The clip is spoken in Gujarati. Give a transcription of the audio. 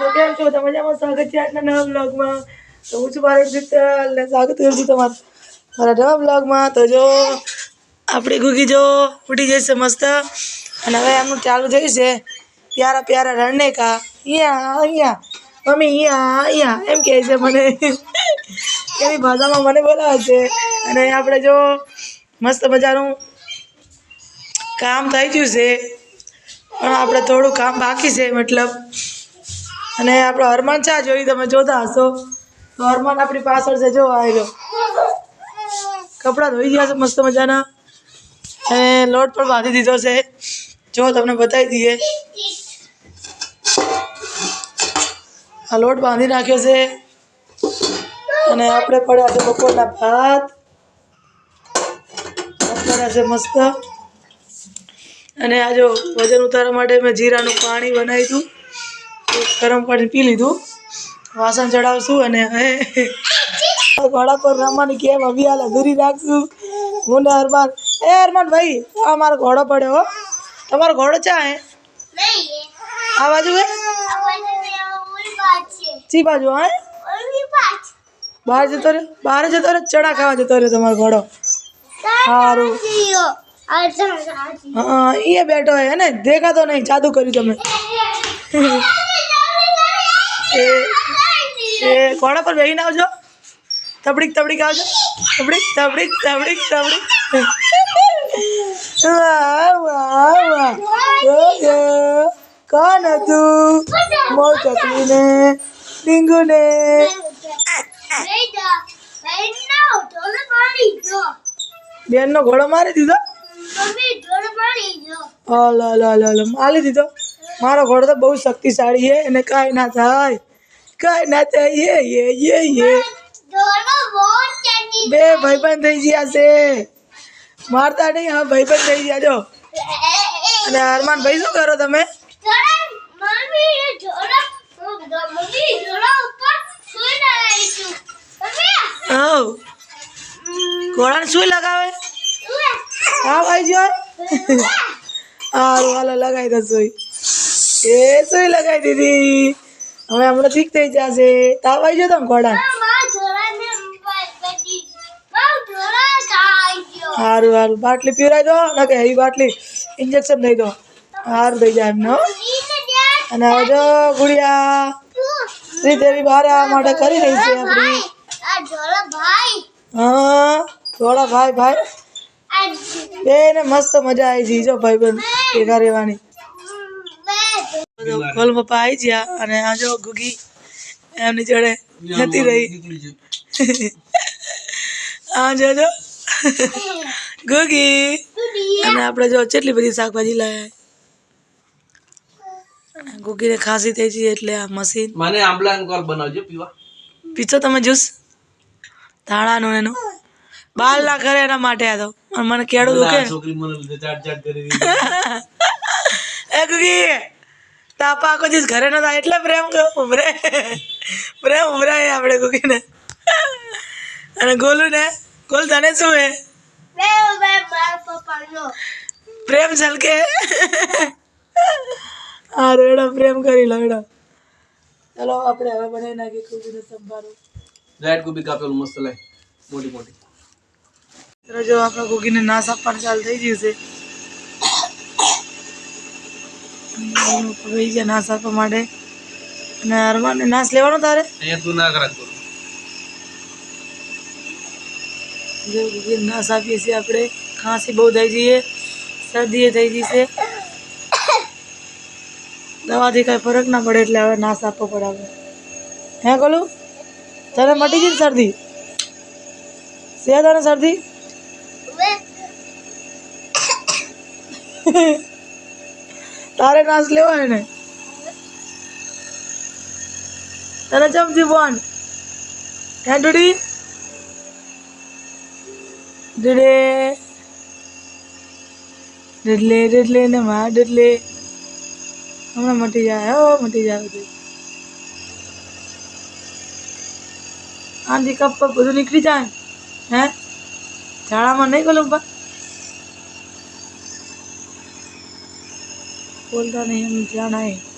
तो केम छो તમે મજામાં સ્વાગત છે આજના નવા વ્લોગમાં તો હું છું ભારત શીતલ ને સ્વાગત કરું છું તમારું મારા નવા વ્લોગમાં તો જો આપણે ગુગી જો ઉઠી જશે મસ્ત અને હવે એમનું ચાલુ થઈ છે પ્યારા પ્યારા રણને કા અહીંયા અહીંયા મમ્મી અહીંયા અહીંયા એમ કહે છે મને એની ભાષામાં મને બોલાવે છે અને આપણે જો મસ્ત મજાનું કામ થઈ ગયું છે પણ આપણે થોડું કામ બાકી છે મતલબ અને આપણો હરમાન ચા જોઈ તમે જોતા હશો તો હરમાન આપણી પાછળ છે જો આવેલો કપડાં ધોઈ ગયા છે મસ્ત મજાના અને લોટ પણ બાંધી દીધો છે જો તમને બતાવી દઈએ આ લોટ બાંધી નાખ્યો છે અને આપણે પડ્યા છે બપોરના ભાત પડ્યા છે મસ્ત અને આ જો વજન ઉતારવા માટે મેં જીરાનું પાણી બનાવ્યું હતું ગરમ પાણી પી લીધું વાસણ ચડાવશું અને હવે ઘોડા પર રમવાની કેમ અભી હાલ અધૂરી રાખશું હું ને અરમાન અરમાન ભાઈ આ મારો ઘોડો પડ્યો હો તમારો ઘોડો ચા હે આ બાજુ હે ચી બાજુ હા બહાર જતો રે ચણા ખાવા જતો રહ્યો તમારો ઘોડો સારું हाँ ये बैठो है ना देखा तो नहीं जादू करी તમે घोड़ा पर बेहीने आवजो तबड़ीक तबड़ीक आवजो तबड़ीक तबड़ीक तबड़ीक तबड़ीक वाह वाह वाह कौन है तू मोर चकली ने टिंगू ने बेन नो घोड़ो मारी दीधो माली दीधो मारो घोड़ो तो बहुत शक्तिशाली है इन्हें काई ना થાય ये बे भाईबंध થઈ ગયા છે મારતા નહીં હા ભાઈબંધ થઈ ગયા જો અને અરમાન ભાઈ શું કરો તમે ઘોડાને સુઈ લગાવે हाँ भाई जो वाला लगाई था सुई ए सुई लगाई दीदी हमें हमने ठीक थी जासे ता भाई जो तुम घोड़ा हारू हारू बाटली पीराई दो ना के ही बाटली इंजेक्शन दे दो हार दे जाए हमने અને હવે જો ગુડિયા શ્રીદેવી બહાર આવવા માટે કરી રહી છે આપણી હા થોડા ભાઈ ભાઈ બેને મસ્ત મજા આવી ગઈ જો ભાઈબંધ ભેગા રહેવાની ગોલ પપ્પા આવી ગયા અને આ જો ગુગી એમની જોડે જતી રહી આ જો ગુગી અને આપણે જો કેટલી બધી શાકભાજી લાયા ગુગીને ખાંસી થઈ ગઈ એટલે આ મશીન મને આંબલા અંકોર બનાવજો પીવા પીછો તમે જ્યુસ ધાણાનો એનો બાલ ના કરે એના માટે આ તો મને કેડું દુખે છોકરી મને ચાટ ચાટ કરી દીધી એ ગુગી તાપા આખો દિવસ ઘરે ન થાય એટલે પ્રેમ ઉભરાય આપણે ગુગીને અને ગોલું ને ગોલ તને શું હે પ્રેમ છલકે આ રેડો પ્રેમ કરી લો રેડો ચલો આપણે હવે બનાવી નાખીએ ગુગીને સંભારો લાઈટ ગોબી કાપેલું મસ્ત લાય મોટી મોટી જો આપણા ગોગીને નાશ આપવાનું ચાલુ થઈ ગયું છે ભાઈ ગયા નાશ આપવા માટે અને અરમાનને નાશ લેવાનો તારે તું ના કરા જો ગોગીને નાશ આપીએ છીએ આપણે ખાંસી બહુ થઈ જઈએ શરદી થઈ ગઈ છે દવાથી કાંઈ ફરક ના પડે એટલે હવે નાશ આપવો પડે આપણે હે ગોલું તને મટી ગઈ શરદી છે તને શરદી તારે નાશ લેવાય ને તને ચમચી બોન ઠંડુડી ડડલે ને માં ડડલે હમણાં મટી જાય હો મટી જાય બધું આંધી કપ બધું નીકળી જાય હે ઝાડામાં નહીં ગલું પણ बोलता नहीं हम जाना है